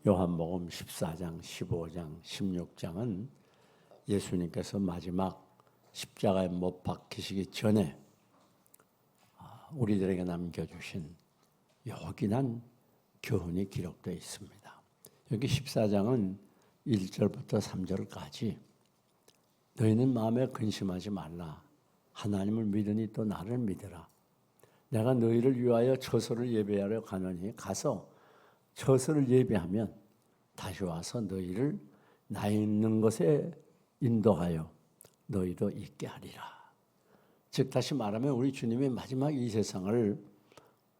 요한복음 14장, 15장, 16장은 예수님께서 마지막 십자가에 못 박히시기 전에 우리들에게 남겨주신 요긴한 교훈이 기록되어 있습니다. 여기 14장은 1절부터 3절까지 너희는 마음에 근심하지 말라. 하나님을 믿으니 또 나를 믿으라. 내가 너희를 위하여 처소를 예배하러 가노니 가서 처소를 예배하면 다시 와서 너희를 나 있는 곳에 인도하여 너희도 있게 하리라. 즉 다시 말하면 우리 주님이 마지막 이 세상을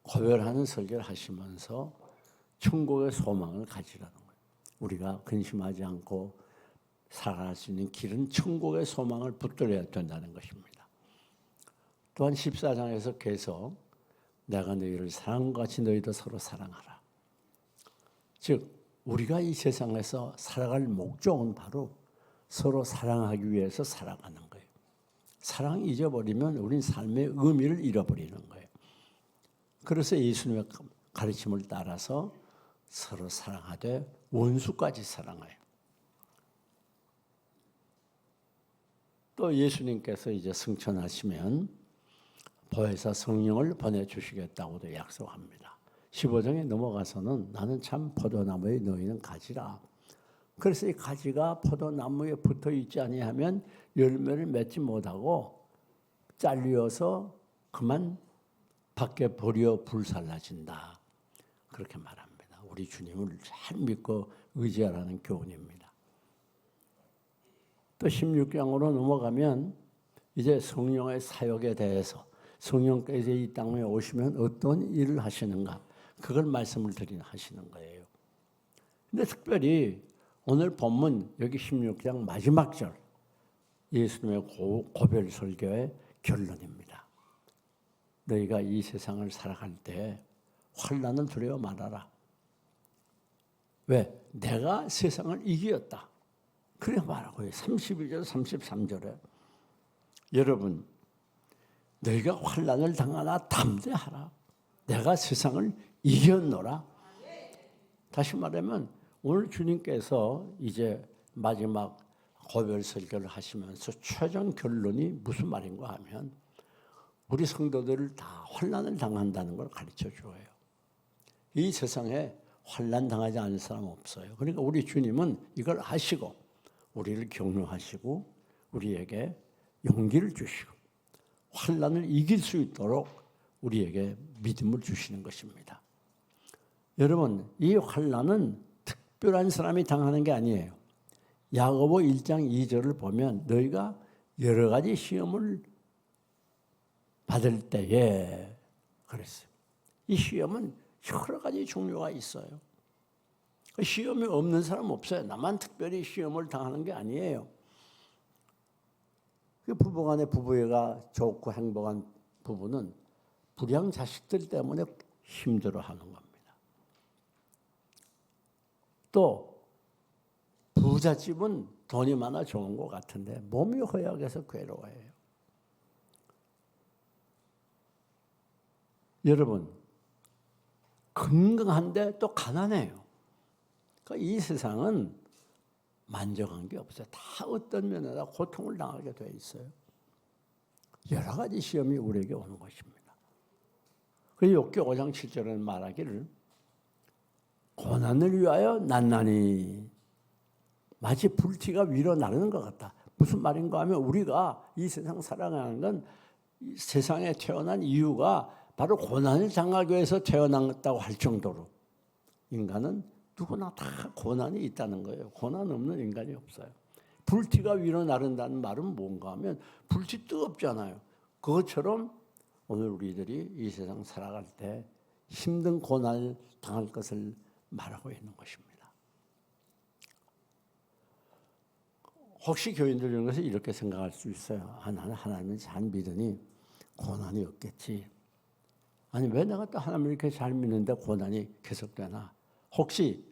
고별하는 설교를 하시면서 천국의 소망을 가지라는 거예요. 우리가 근심하지 않고 살아갈 수 있는 길은 천국의 소망을 붙들어야 된다는 것입니다. 또한 14장에서 계속 내가 너희를 사랑과 같이 너희도 서로 사랑하라. 즉 우리가 이 세상에서 살아갈 목적은 바로 서로 사랑하기 위해서 살아가는 거예요. 사랑 잊어버리면 우린 삶의 의미를 잃어버리는 거예요. 그래서 예수님의 가르침을 따라서 서로 사랑하되 원수까지 사랑해요. 또 예수님께서 이제 승천하시면 보혜사 성령을 보내주시겠다고도 약속합니다. 15장에 넘어가서는 나는 참 포도나무에 너희는 가지라. 그래서 이 가지가 포도나무에 붙어 있지 아니하면 열매를 맺지 못하고 잘려서 그만 밖에 버려 불살라진다. 그렇게 말합니다. 우리 주님을 잘 믿고 의지하라는 교훈입니다. 또 16장으로 넘어가면 이제 성령의 사역에 대해서 성령께서 이 땅에 오시면 어떤 일을 하시는가 그걸 말씀을 하시는 거예요. 근데 특별히 오늘 본문 여기 16장 마지막 절 예수님의 고별 설교의 결론입니다. 너희가 이 세상을 살아갈 때 환난을 두려워 말아라. 왜? 내가 세상을 이겼다. 그래 말하고요. 32절 33절에 여러분 너희가 환난을 당하나 담대하라. 내가 세상을 이겼노라. 다시 말하면 오늘 주님께서 이제 마지막 고별 설교를 하시면서 최종 결론이 무슨 말인가 하면 우리 성도들을 다 환난을 당한다는 걸 가르쳐 줘요. 이 세상에 환난 당하지 않을 사람 없어요. 그러니까 우리 주님은 이걸 하시고 우리를 격려하시고 우리에게 용기를 주시고 환난을 이길 수 있도록 우리에게 믿음을 주시는 것입니다. 여러분, 이 환난은 특별한 사람이 당하는 게 아니에요. 야고보 1장 2절을 보면 너희가 여러 가지 시험을 받을 때에 그랬어요. 이 시험은 여러 가지 종류가 있어요. 시험이 없는 사람 없어요. 나만 특별히 시험을 당하는 게 아니에요. 부부간에 부부애가 좋고 행복한 부부는 불량 자식들 때문에 힘들어하는 겁니다. 또 부잣집은 돈이 많아 좋은 것 같은데 몸이 허약해서 괴로워해요. 여러분 건강한데 또 가난해요. 그러니까 이 세상은 만족한 게 없어요. 다 어떤 면에다 고통을 당하게 돼 있어요. 여러 가지 시험이 우리에게 오는 것입니다. 그리고 욥기 5장 7절에는 말하기를 고난을 위하여 난나니 마치 불티가 위로 나르는 것 같다. 무슨 말인가 하면 우리가 이 세상 살아가는 건 세상에 태어난 이유가 바로 고난을 당하기 위해서 태어났다고 할 정도로 인간은 누구나 다 고난이 있다는 거예요. 고난 없는 인간이 없어요. 불티가 위로 나른다는 말은 뭔가 하면 불티 뜨겁잖아요. 그것처럼 오늘 우리들이 이 세상 살아갈 때 힘든 고난을 당할 것을 말하고 있는 것입니다. 혹시 교인들 중에서 이렇게 생각할 수 있어요. 나는 하나님을 잘 믿으니 고난이 없겠지. 아니 왜 내가 또 하나님을 이렇게 잘 믿는데 고난이 계속되나. 혹시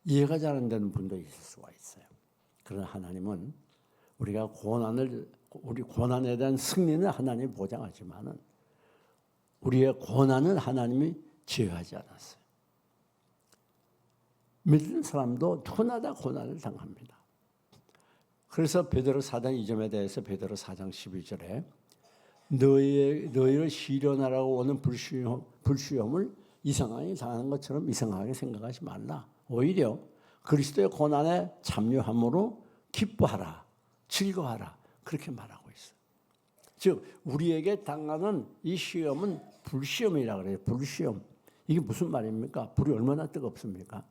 이해가 잘 안 되는 분도 있을 수가 있어요. 그러나 하나님은 우리가 우리 고난에 대한 승리는 하나님이 보장하지만은 우리의 고난은 하나님이 제어하지 않았어요. 믿는 사람도 누구나 다 고난을 당합니다. 그래서 베드로 4장 이 점에 대해서 베드로 4장 12절에 너희를 시련하라고 오는 불시험을 이상하게 당하는 것처럼 이상하게 생각하지 말라. 오히려 그리스도의 고난에 참여함으로 기뻐하라, 즐거워하라 그렇게 말하고 있어요. 즉 우리에게 당하는 이 시험은 불시험이라 그래요. 불시험. 이게 무슨 말입니까? 불이 얼마나 뜨겁습니까?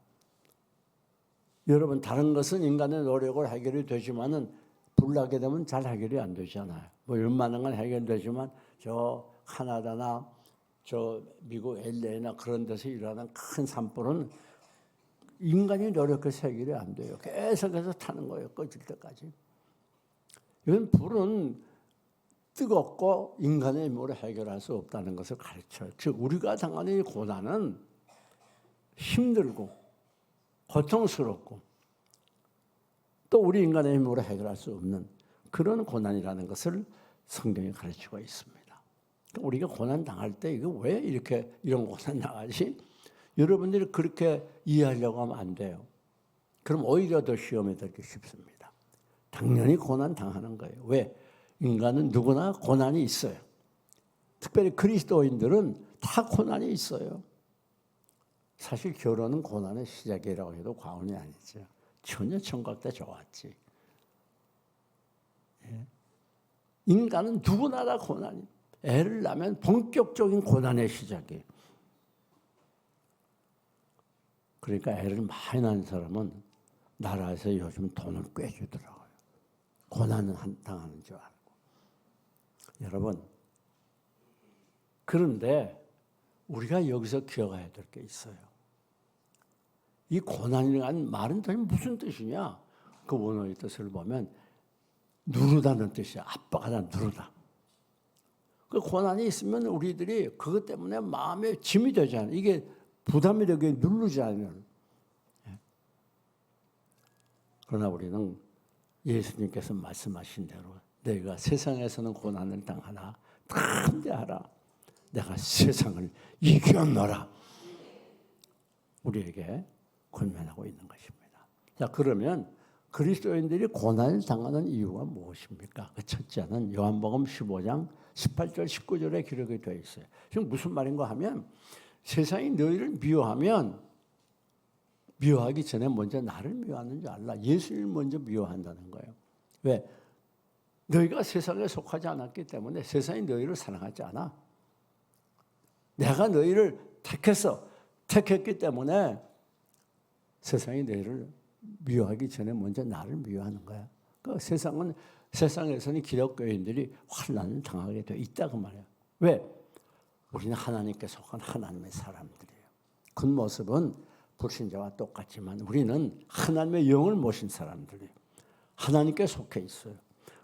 여러분 다른 것은 인간의 노력으로 해결이 되지만은 불나게 되면 잘 해결이 안 되잖아요. 뭐 웬만한 건 해결되지만 저 카나다나 저 미국 LA나 그런 데서 일어나는 큰 산불은 인간이 노력해서 해결이 안 돼요. 계속해서 타는 거예요. 꺼질 때까지. 이건 불은 뜨겁고 인간의 힘으로 해결할 수 없다는 것을 가르쳐요. 즉 우리가 당하는 이 고난은 힘들고 고통스럽고 또 우리 인간의 힘으로 해결할 수 없는 그런 고난이라는 것을 성경이 가르치고 있습니다. 우리가 고난 당할 때 이거 왜 이렇게 이런 고난 당하지? 여러분들이 그렇게 이해하려고 하면 안 돼요. 그럼 오히려 더 시험에 들기 쉽습니다. 당연히 고난 당하는 거예요. 왜? 인간은 누구나 고난이 있어요. 특별히 그리스도인들은 다 고난이 있어요. 사실 결혼은 고난의 시작이라고 해도 과언이 아니죠. 전혀 청각 때 좋았지. 예. 인간은 누구나 다 고난이. 애를 낳으면 본격적인 고난의 시작이에요. 그러니까 애를 많이 낳은 사람은 나라에서 요즘 돈을 꽤 주더라고요. 고난은 당하는 줄 알고. 여러분, 그런데 우리가 여기서 기억해야 될 게 있어요. 이 고난이라는 말은 도대체 무슨 뜻이냐? 그 원어의 뜻을 보면 누르다는 뜻이야. 압박하다, 누르다. 그 고난이 있으면 우리들이 그것 때문에 마음에 짐이 되잖아요. 이게 부담이 되게 누르지 않으면. 그러나 우리는 예수님께서 말씀하신 대로 너희가 세상에서는 고난을 당하나 담대하라. 내가 세상을 이겨노라. 우리에게 권면하고 있는 것입니다. 자, 그러면 그리스도인들이 고난을 당하는 이유가 무엇입니까? 그 첫째는 요한복음 15장 18절 19절에 기록이 되어 있어요. 지금 무슨 말인가 하면 세상이 너희를 미워하면 미워하기 전에 먼저 나를 미워하는 줄 알라. 예수를 먼저 미워한다는 거예요. 왜? 너희가 세상에 속하지 않았기 때문에 세상이 너희를 사랑하지 않아. 내가 너희를 택했기 때문에 세상이 너희를 미워하기 전에 먼저 나를 미워하는 거야. 그 세상에서는 기독교인들이 환난을 당하게 돼 있다 그 말이야. 왜? 우리는 하나님께 속한 하나님의 사람들이에요. 그 모습은 불신자와 똑같지만 우리는 하나님의 영을 모신 사람들이에요. 하나님께 속해 있어요.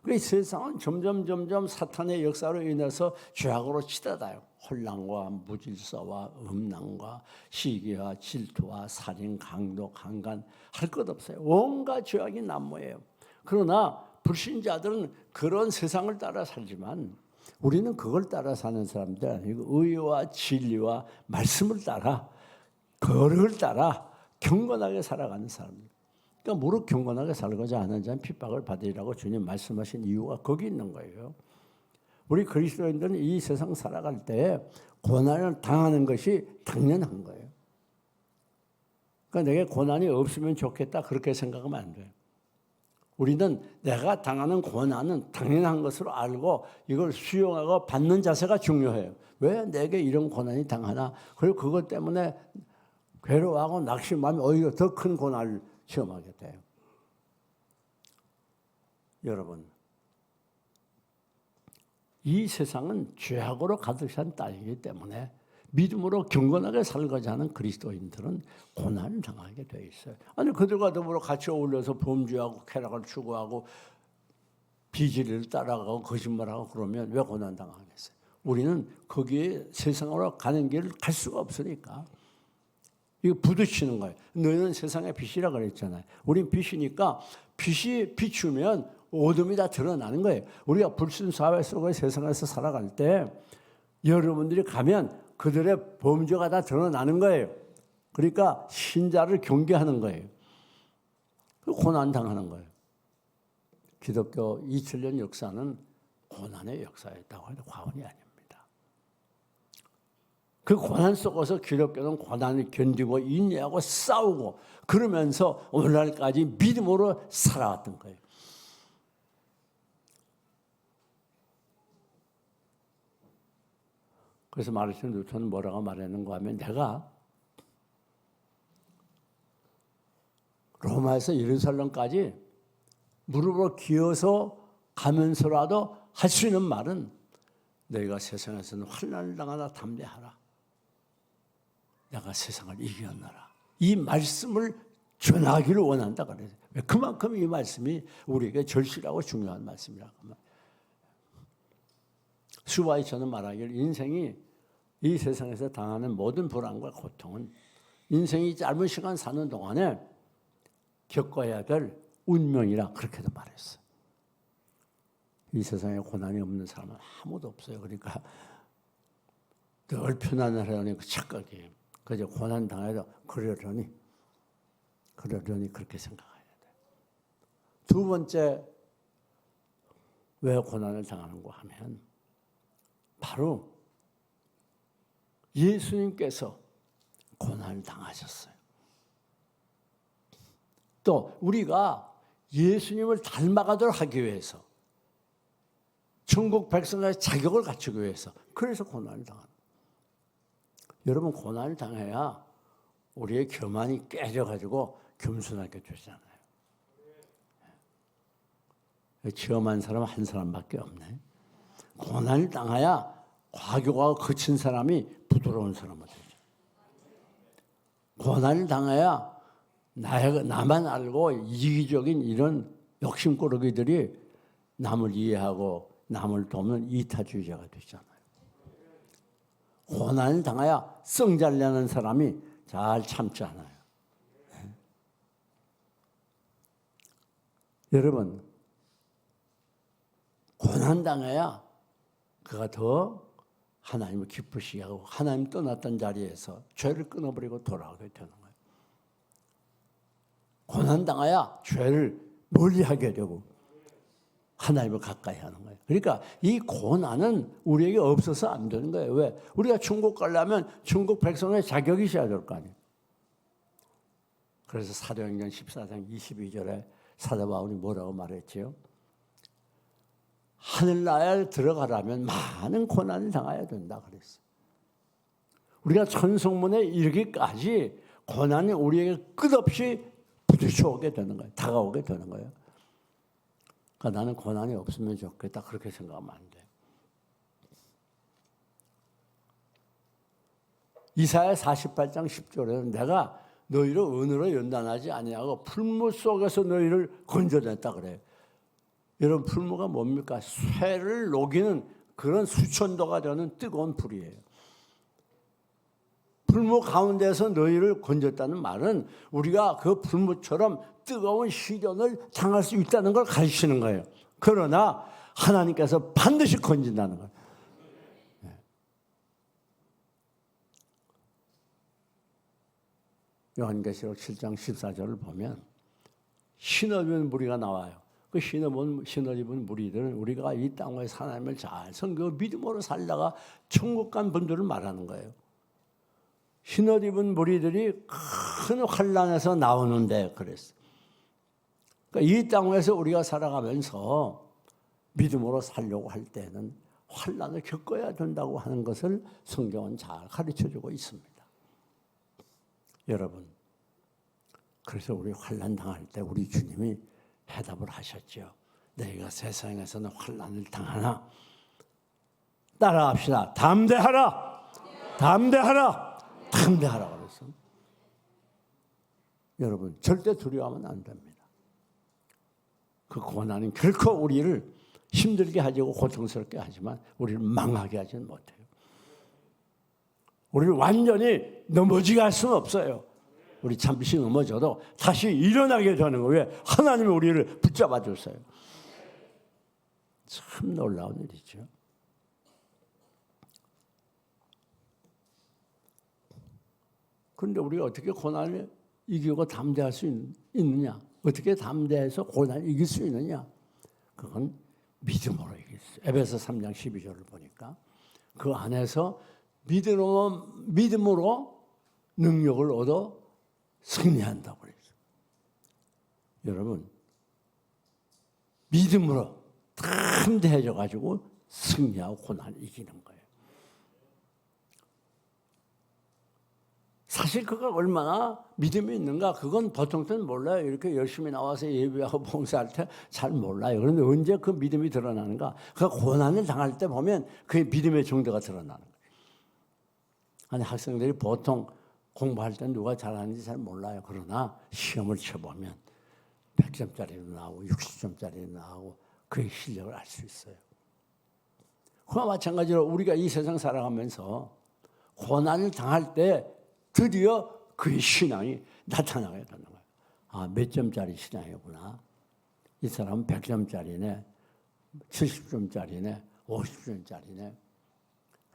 그래서 세상은 점점 사탄의 역사로 인해서 죄악으로 치닫아요. 혼란과 무질서와 음란과 시기와 질투와 살인, 강도, 강간 할 것 없어요. 온갖 죄악이 난무해요. 그러나 불신자들은 그런 세상을 따라 살지만 우리는 그걸 따라 사는 사람들 아니고 의와 진리와 말씀을 따라 거룩을 따라 경건하게 살아가는 사람들. 그러니까 무릇 경건하게 살고자 하는 자는 핍박을 받으리라고 주님 말씀하신 이유가 거기 있는 거예요. 우리 그리스도인들은 이 세상 살아갈 때 고난을 당하는 것이 당연한 거예요. 그러니까 내게 고난이 없으면 좋겠다 그렇게 생각하면 안 돼요. 우리는 내가 당하는 고난은 당연한 것으로 알고 이걸 수용하고 받는 자세가 중요해요. 왜 내게 이런 고난이 당하나? 그리고 그것 때문에 괴로워하고 낙심하면 오히려 더 큰 고난을 체험하게 돼요. 여러분, 이 세상은 죄악으로 가득 찬 땅이기 때문에 믿음으로 경건하게 살고자 하는 그리스도인들은 고난을 당하게 돼 있어요. 아니 그들과 더불어 같이 어울려서 범죄하고 쾌락을 추구하고 비질을 따라가고 거짓말하고 그러면 왜 고난 당하겠어요? 우리는 거기에 세상으로 가는 길을 갈 수가 없으니까 이거 부딪히는 거예요. 너희는 세상의 빛이라 그랬잖아요. 우린 빛이니까 빛이 비추면 어둠이 다 드러나는 거예요. 우리가 불순 사회 속의 세상에서 살아갈 때 여러분들이 가면 그들의 범죄가 다 드러나는 거예요. 그러니까 신자를 경계하는 거예요. 고난 당하는 거예요. 기독교 2000년 역사는 고난의 역사였다고 해도 과언이 아닙니다. 그 고난 속에서 기독교는 고난을 견디고 인내하고 싸우고 그러면서 오늘날까지 믿음으로 살아왔던 거예요. 그래서 마르틴 루터는 뭐라고 말했는가 하면 내가 로마에서 예루살렘까지 무릎을 기어서 가면서라도 할 수 있는 말은 너희가 세상에서는 환난을 당하나 담대하라. 내가 세상을 이겼노라. 이 말씀을 전하기를 원한다 그래요. 그만큼 이 말씀이 우리에게 절실하고 중요한 말씀이라고. 수바이처는 말하기를 인생이 이 세상에서 당하는 모든 불안과 고통은 인생이 짧은 시간 사는 동안에 겪어야 될 운명이라 그렇게도 말했어. 이 세상에 고난이 없는 사람은 아무도 없어요. 그러니까 늘 편안을 하려니 그 착각이에요. 그저 고난 당해도 그러려니 그렇게 생각해야 돼. 두 번째 왜 고난을 당하는가 하면 바로 예수님께서 고난을 당하셨어요. 또 우리가 예수님을 닮아가도록 하기 위해서 천국 백성의 자격을 갖추기 위해서 그래서 고난을 당하는 거예요. 여러분 고난을 당해야 우리의 교만이 깨져가지고 겸손하게 되잖아요. 체험한 사람 한 사람밖에 없네. 고난을 당해야 과교가 거친 사람이 부드러운 사람이 되죠. 고난을 당해야 나만 알고 이기적인 이런 욕심꾸러기들이 남을 이해하고 남을 돕는 이타주의자가 되잖아요. 고난을 당해야 성잘내는 사람이 잘 참잖아요. 네. 여러분 고난 당해야 그가 더 하나님을 기쁘시게 하고 하나님 떠났던 자리에서 죄를 끊어버리고 돌아오게 되는 거예요. 고난당해야 죄를 멀리하게 되고 하나님을 가까이 하는 거예요. 그러니까 이 고난은 우리에게 없어서 안 되는 거예요. 왜? 우리가 천국 가려면 천국 백성의 자격이 있어야 될 거 아니에요. 그래서 사도행전 14장 22절에 사도 바울이 뭐라고 말했지요? 하늘나라에 들어가려면 많은 고난을 당해야 된다 그랬어요. 우리가 천성문에 이르기까지 고난이 우리에게 끝없이 부딪혀오게 되는 거예요. 다가오게 되는 거예요. 그러니까 나는 고난이 없으면 좋겠다 그렇게 생각하면 안 돼. 이사야 48장 10절에는 내가 너희를 은으로 연단하지 아니하고 풀무 속에서 너희를 건져냈다 그래요. 여러분 풀무가 뭡니까? 쇠를 녹이는 그런 수천도가 되는 뜨거운 불이에요. 풀무 가운데서 너희를 건졌다는 말은 우리가 그 풀무처럼 뜨거운 시련을 당할 수 있다는 걸 가르치는 거예요. 그러나 하나님께서 반드시 건진다는 거예요. 요한계시록 7장 14절을 보면 신어입은 무리가 나와요. 그 신어입은 무리들은 우리가 이 땅에서 하나님을 잘 섬기고 믿음으로 살다가 천국 간 분들을 말하는 거예요. 흰옷 입은 무리들이 큰 환난에서 나오는데 그랬어. 그러니까 이 땅에서 우리가 살아가면서 믿음으로 살려고 할 때는 환난을 겪어야 된다고 하는 것을 성경은 잘 가르쳐주고 있습니다. 여러분, 그래서 우리 환난 당할 때 우리 주님이 해답을 하셨죠. 너희가 세상에서는 환난을 당하나 따라합시다. 담대하라. 담대하라. 담대하라 그랬어. 여러분 절대 두려워하면 안 됩니다. 그 고난은 결코 우리를 힘들게 하고 고통스럽게 하지만 우리를 망하게 하지는 못해요. 우리를 완전히 넘어지게 할 수는 없어요. 우리 잠시 넘어져도 다시 일어나게 되는 거예요. 왜? 하나님이 우리를 붙잡아 줬어요. 참 놀라운 일이죠. 그런데 우리가 어떻게 고난을 이기고 담대할 수 있느냐? 어떻게 담대해서 고난을 이길 수 있느냐? 그건 믿음으로 이길 수 있어요. 에베소 3장 12절을 보니까 그 안에서 믿음으로 능력을 얻어 승리한다고 그랬어요. 여러분, 믿음으로 담대해져 가지고 승리하고 고난을 이기는 거예요. 사실 그가 얼마나 믿음이 있는가 그건 보통 때는 몰라요. 이렇게 열심히 나와서 예배하고 봉사할 때 잘 몰라요. 그런데 언제 그 믿음이 드러나는가? 그 고난을 당할 때 보면 그 믿음의 정도가 드러나는 거예요. 아니 학생들이 보통 공부할 때 누가 잘하는지 잘 몰라요. 그러나 시험을 쳐보면 100점짜리도 나오고 60점짜리도 나오고 그의 실력을 알 수 있어요. 그와 마찬가지로 우리가 이 세상 살아가면서 고난을 당할 때 드디어 그의 신앙이 나타나게 되는 거예요. 아, 몇 점짜리 신앙이구나. 이 사람은 100점짜리네, 70점짜리네, 50점짜리네.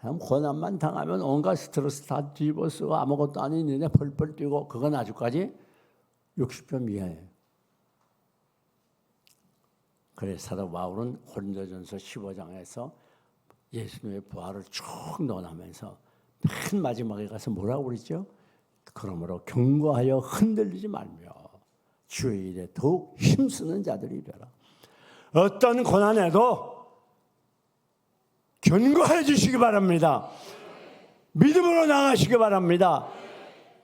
그냥 고난만 당하면 온갖 스트레스 다 뒤집어쓰고 아무것도 아닌 일에 펄펄 뛰고 그건 아직까지 60점 이하예요. 그래서 사도 바울은 고린도전서 15장에서 예수님의 부활을 쭉 논하면서 맨 마지막에 가서 뭐라고 그랬죠? 그러므로 견고하여 흔들리지 말며 주의 일에 더욱 힘쓰는 자들이 되라. 어떤 고난에도 견고해 주시기 바랍니다. 믿음으로 나가시기 바랍니다.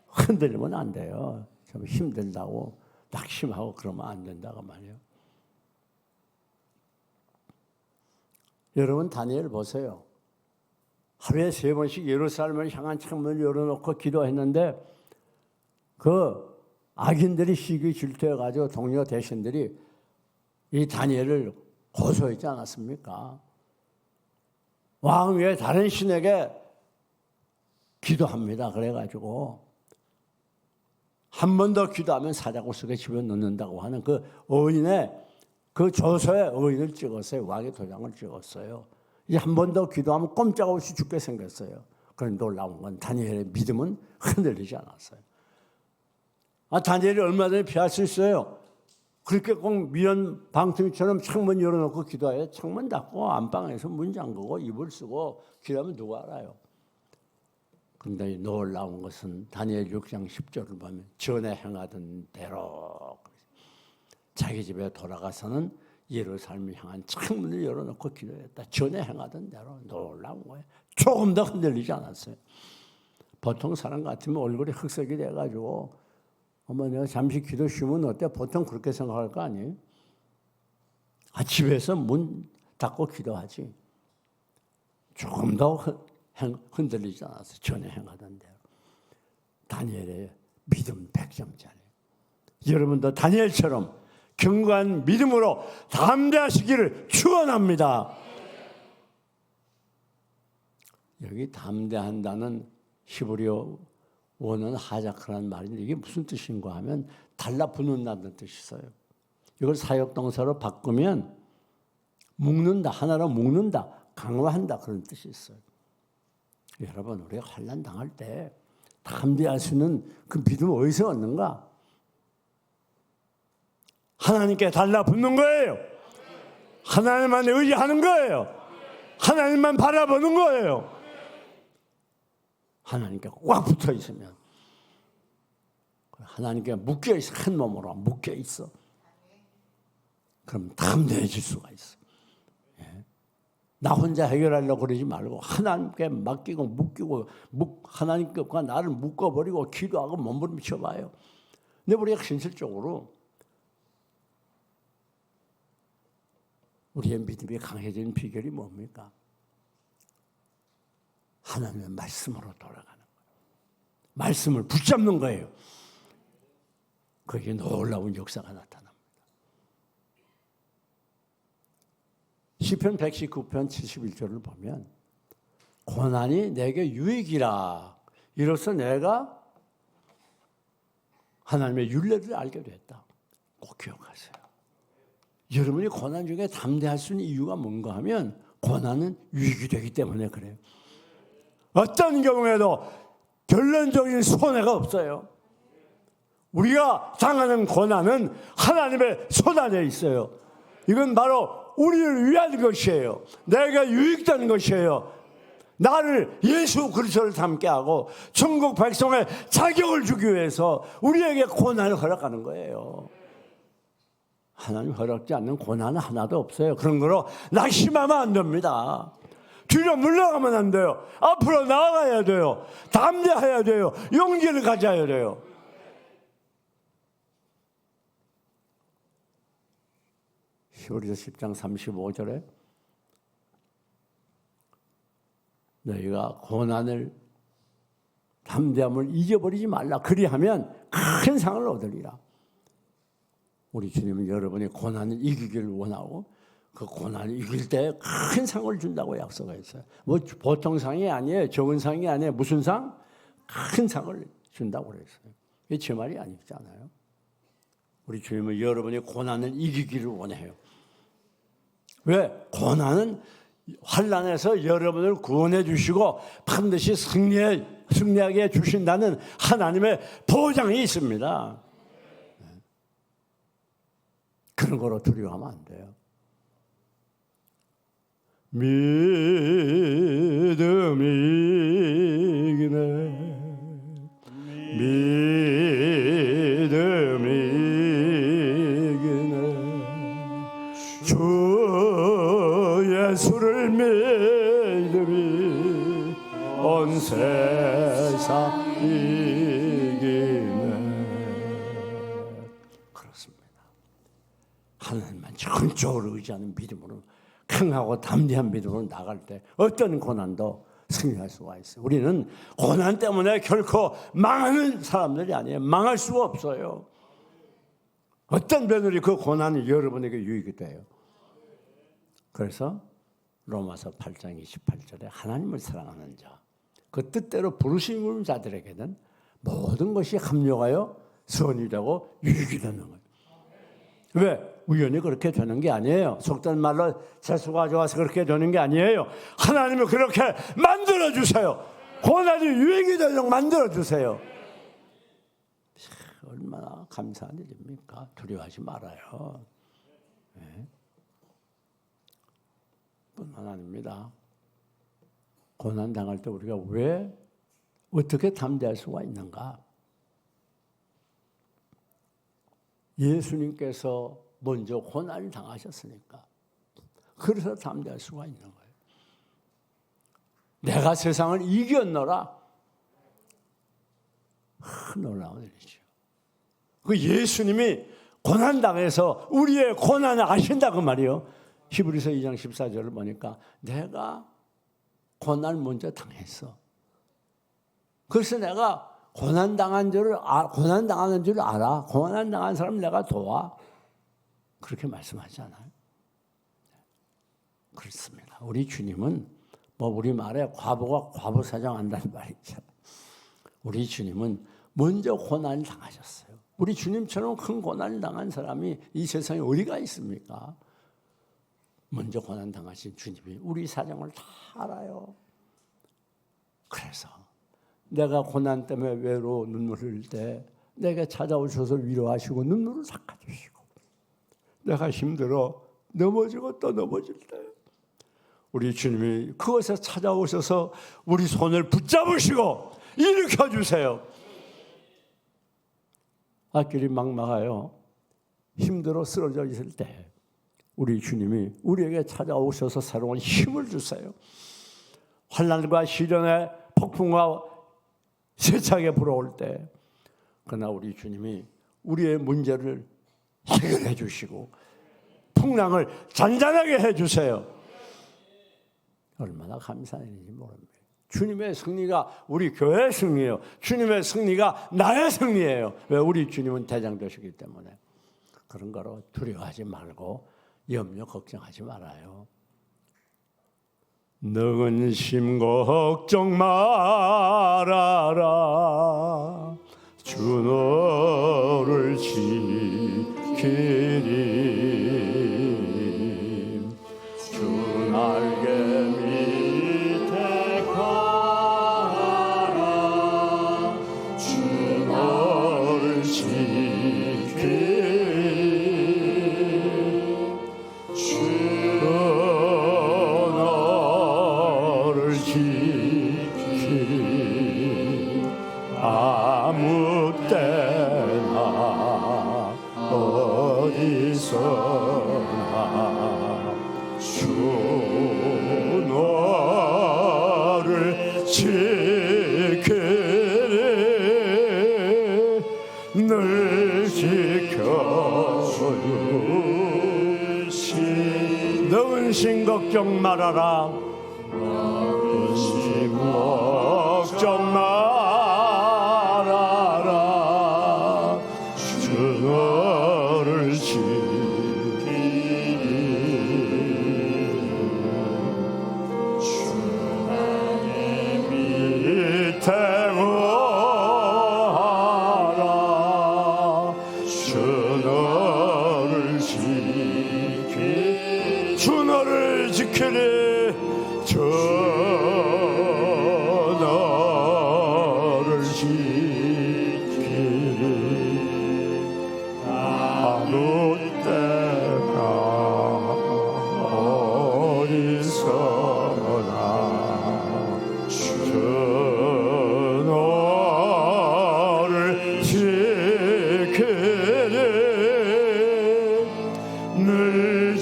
흔들리면 안 돼요. 좀 힘들다고 낙심하고 그러면 안 된다고 말이에요. 여러분 다니엘 보세요. 하루에 3번씩 예루살렘을 향한 창문을 열어놓고 기도했는데 그 악인들이 시기 질투해가지고 동료 대신들이 이 다니엘을 고소했지 않았습니까? 왕 외에 다른 신에게 기도합니다. 그래가지고 한 번 더 기도하면 사자굴 속에 집어넣는다고 하는 그 어인의 그 조서에 어인을 찍었어요. 왕의 도장을 찍었어요. 이제 한 번 더 기도하면 꼼짝없이 죽게 생겼어요. 그런데 놀라운 건 다니엘의 믿음은 흔들리지 않았어요. 다니엘이 얼마든지 피할 수 있어요. 그렇게 꼭 미연 방통위처럼 창문 열어놓고 기도해요. 창문 닫고 안방에서 문 잠그고 이불 쓰고 기도하면 누가 알아요. 그런데 놀라운 것은 다니엘 6장 10절을 보면 전에 행하던 대로 자기 집에 돌아가서는 예루살렘을 향한 창문을 열어놓고 기도했다. 전에 행하던 대로. 놀라운 거예요. 조금 더 흔들리지 않았어요. 보통 사람 같으면 얼굴이 흑색이 돼가지고 어머 내가 잠시 기도 쉬면 어때? 보통 그렇게 생각할 거 아니에요? 집에서 문 닫고 기도하지. 조금 더 흔들리지 않았어요. 전에 행하던 대로. 다니엘의 믿음 100점짜리. 여러분도 다니엘처럼 견고한 믿음으로 담대하시기를 축원합니다. 여기 담대한다는 히브리어 원어는 하자크라는 말인데 이게 무슨 뜻인가 하면 달라붙는다는 뜻이 있어요. 이걸 사역동사로 바꾸면 묶는다, 하나로 묶는다, 강화한다 그런 뜻이 있어요. 여러분 우리가 환난 당할 때 담대할 수 있는 그 믿음을 어디서 얻는가? 하나님께 달라붙는 거예요. 하나님만 의지하는 거예요. 하나님만 바라보는 거예요. 하나님께 꽉 붙어 있으면 하나님께 묶여 있어. 한 몸으로 묶여 있어. 그럼 담대해질 수가 있어. 나 혼자 해결하려고 그러지 말고 하나님께 맡기고 묶이고 하나님과 나를 묶어버리고 기도하고 몸부림쳐 봐요. 근데 우리가 현실적으로 우리의 믿음이 강해지는 비결이 뭡니까? 하나님의 말씀으로 돌아가는 거예요. 말씀을 붙잡는 거예요. 거기에 놀라운 역사가 나타납니다. 시편 119편 71절을 보면 고난이 내게 유익이라 이로써 내가 하나님의 율례를 알게 됐다. 꼭 기억하세요. 여러분이 고난 중에 담대할 수 있는 이유가 뭔가 하면 고난은 유익이 되기 때문에 그래요. 어떤 경우에도 결론적인 손해가 없어요. 우리가 당하는 고난은 하나님의 손 안에 있어요. 이건 바로 우리를 위한 것이에요. 내가 유익되는 것이에요. 나를 예수 그리스도를 닮게 하고 천국 백성의 자격을 주기 위해서 우리에게 고난을 허락하는 거예요. 하나님 허락지 않는 고난은 하나도 없어요. 그런 거로 낙심하면 안 됩니다. 뒤로 물러가면 안 돼요. 앞으로 나아가야 돼요. 담대해야 돼요. 용기를 가져야 돼요. 히브리서 10장 35절에 너희가 고난을 담대함을 잊어버리지 말라. 그리하면 큰 상을 얻으리라. 우리 주님은 여러분이 고난을 이기기를 원하고 그 고난을 이길 때 큰 상을 준다고 약속했어요. 뭐 보통 상이 아니에요. 적은 상이 아니에요. 무슨 상? 큰 상을 준다고 그랬어요. 이게 제 말이 아니잖아요. 우리 주님은 여러분이 고난을 이기기를 원해요. 왜? 고난은 환난에서 여러분을 구원해 주시고 반드시 승리하게 해 주신다는 하나님의 보장이 있습니다. 그런 거로 두려워하면 안 돼요. 믿음이 이기네. 믿음이 이기네. 주 예수를 믿음이 온 세상 이기네. 그렇습니다. 하나님만 전적으로 의지하는 믿음으로 강하고 담대한 믿음으로 나갈 때 어떤 고난도 승리할 수가 있어요. 우리는 고난 때문에 결코 망하는 사람들이 아니에요. 망할 수가 없어요. 어떤 면으로 그 고난이 여러분에게 유익이 돼요. 그래서 로마서 8장 28절에 하나님을 사랑하는 자, 그 뜻대로 부르신 자들에게는 모든 것이 합력하여 선이 되고 유익이 되는 거예요. 왜? 우연히 그렇게 되는 게 아니에요. 속된 말로 재수가 좋아서 그렇게 되는 게 아니에요. 하나님이 그렇게 만들어주세요. 고난이 유익이 되도록 만들어주세요. 얼마나 감사한 일입니까? 두려워하지 말아요. 네. 뿐만 아닙니다. 고난 당할 때 우리가 왜 어떻게 담대할 수가 있는가? 예수님께서 먼저 고난을 당하셨으니까 그래서 담대할 수가 있는 거예요. 내가 세상을 이겼노라. 놀라운 일이죠. 그 예수님이 고난 당해서 우리의 고난을 아신다고 말이에요. 히브리서 2장 14절을 보니까 내가 고난을 먼저 당했어. 그래서 내가 고난 당하는 줄 알아. 고난 당한 사람 내가 도와. 그렇게 말씀하잖아요. 그렇습니다. 우리 주님은 뭐 우리 말에 과부가 과부 사정한다는 말이 있잖아요. 우리 주님은 먼저 고난을 당하셨어요. 우리 주님처럼 큰 고난을 당한 사람이 이 세상에 어디가 있습니까? 먼저 고난 당하신 주님이 우리 사정을 다 알아요. 그래서 내가 고난 때문에 외로워 눈물을 흘릴 때 내게 찾아오셔서 위로하시고 눈물을 닦아주시고 내가 힘들어 넘어지고 또 넘어질 때 우리 주님이 그것에 찾아오셔서 우리 손을 붙잡으시고 일으켜주세요. 앞길이 막막하여 힘들어 쓰러져 있을 때 우리 주님이 우리에게 찾아오셔서 새로운 힘을 주세요. 환난과 시련의 폭풍과 세차게 불어올 때 그러나 우리 주님이 우리의 문제를 해결해 주시고 풍랑을 잔잔하게 해주세요. 얼마나 감사한 일인지 모릅니다. 주님의 승리가 우리 교회의 승리예요. 주님의 승리가 나의 승리예요. 왜? 우리 주님은 대장 되시기 때문에. 그런 거로 두려워하지 말고 염려 걱정하지 말아요. 너는 심 걱정 말아라. 주 너를 지키리. 주 날개 밑에 가라. 있으나 주 너를 지키리 늘 지켜주시 너 근심 걱정 말아라 근심 걱정 말아라 주 너를 지키리 주 나의 밑에 거하라 주 너를 지키리 주 너를 지키리 주 너를 지키리 아무 때나 어디서나 주 너를 지키리 늘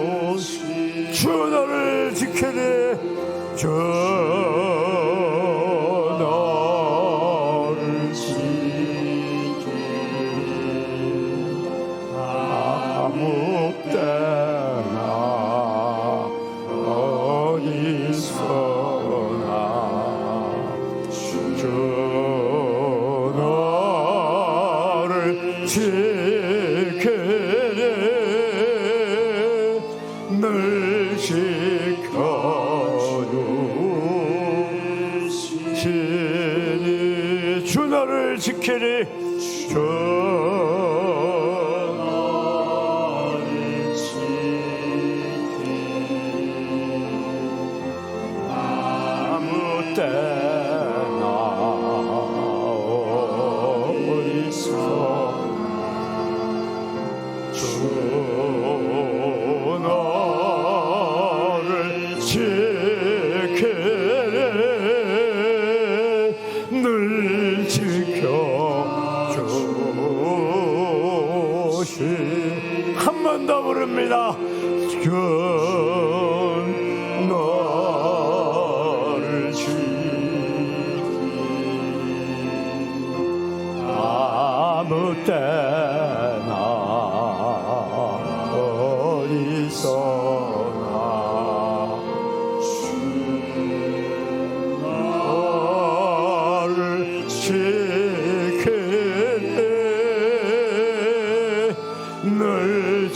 지켜주시 주 너를 지키리 주 너를 지키리 아무 때나 어디서나 주 너를 지키리 늘 지켜주시리 주 너를 지키리 주 너를 지키리 아무 때나 어디서 주 너를 지키리 늘 지켜주시 한 번 더 부릅니다 주 너를 지키리 아무 때나 어디서나 주 너를 지키리 늘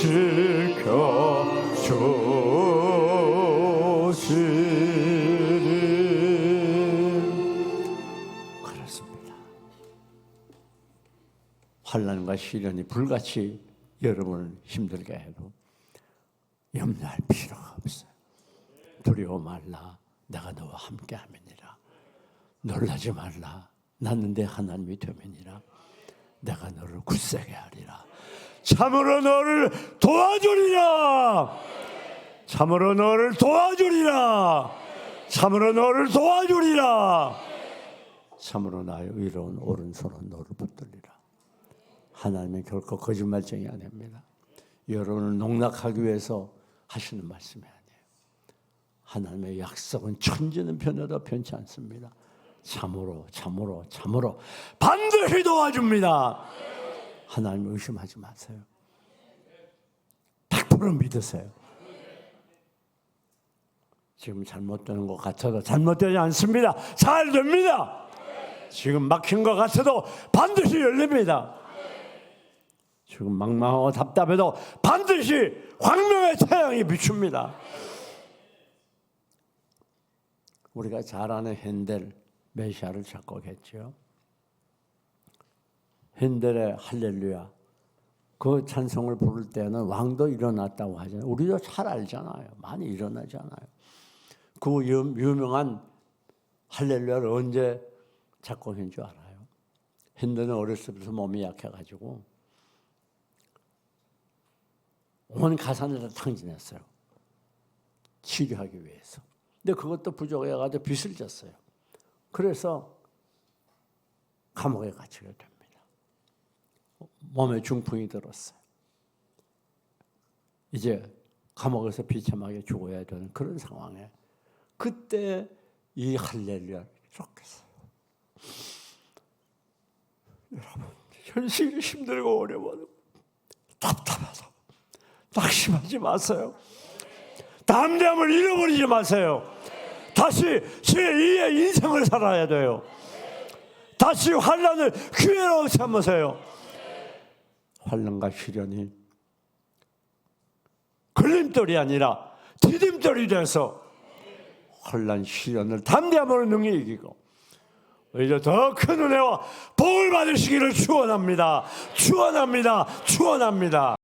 지켜주시리 그렇습니다. 환난과 시련이 불같이 여러분을 힘들게 해도 염려할 필요가 없어요. 두려워 말라 내가 너와 함께 함이니라 놀라지 말라 나는 내 하나님이 됨이니라 내가 너를 굳세게 하리라 참으로 너를 도와주리라 참으로 너를 도와주리라 참으로 너를 도와주리라 참으로 나의 의로운 오른손은 너를 붙들리라 하나님은 결코 거짓말쟁이 아닙니다. 여러분을 농락하기 위해서 하시는 말씀이 아니에요. 하나님의 약속은 천지는 변해도 변치 않습니다. 참으로 반드시 도와줍니다. 하나님을 의심하지 마세요. 100% 믿으세요. 지금 잘못되는 것 같아도 잘못되지 않습니다. 잘 됩니다. 지금 막힌 것 같아도 반드시 열립니다. 지금 막막하고 답답해도 반드시 광명의 태양이 비춥니다. 우리가 잘 아는 핸델 메시아를 작곡했죠. 핸델의 할렐루야 그 찬송을 부를 때는 왕도 일어났다고 하잖아요. 우리도 잘 알잖아요. 많이 일어나잖아요. 그 유명한 할렐루야를 언제 작곡한 줄 알아요? 핸델은 어렸을 때부터 몸이 약해가지고 온 가산을 다 탕진했어요. 치료하기 위해서. 근데 그것도 부족해가지고 빚을 졌어요. 그래서 감옥에 갇히게 됩니다. 몸에 중풍이 들었어요. 이제 감옥에서 비참하게 죽어야 되는 그런 상황에 그때 이 할렐루야를 기록했어요. 여러분, 현실이 힘들고 어려워도 답답해서 낙심하지 마세요. 담대함을 잃어버리지 마세요. 다시 제2의 인생을 살아야 돼요. 다시 환난을 기회로 삼으세요. 환난과 시련이 걸림돌이 아니라 디딤돌이 돼서 환난 시련을 담대함으로 능히 이기고 오히려 더 큰 은혜와 복을 받으시기를 축원합니다. 축원합니다. 축원합니다.